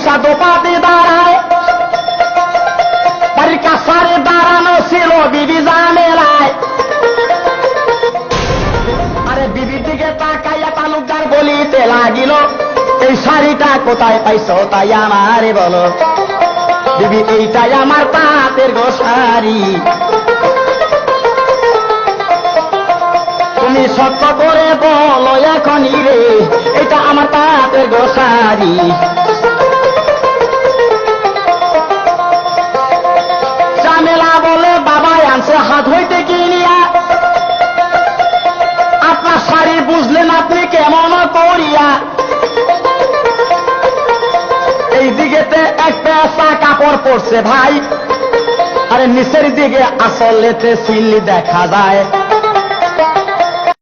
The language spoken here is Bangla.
আইসা দোপাতে দাঁড়ায়, বাড়ির কাছারে দাঁড়ানো ছিল বিবি জামেলায়। আরে বিবির দিকে তাকাইয়া তালুকদার বলিতে লাগিল, এই শাড়িটা কোথায় পাইছো তাই আমারে বলো। বিবি এইটাই আমার তাঁতের গো শাড়ি, তুমি সত্য করে বলো এখনই রে, এটা আমার তাঁতের গো শাড়ি। জামেলা বলে বাবাই আনছে হাত হইতে কিনিয়া, আপনার শাড়ি বুঝলেন আপনি কেমন করিয়া। এই দিকেতে এক পেঁচা কাপড় পরছে ভাই, আরে নিচের দিকে আসলেতে সিল দেখা যায়।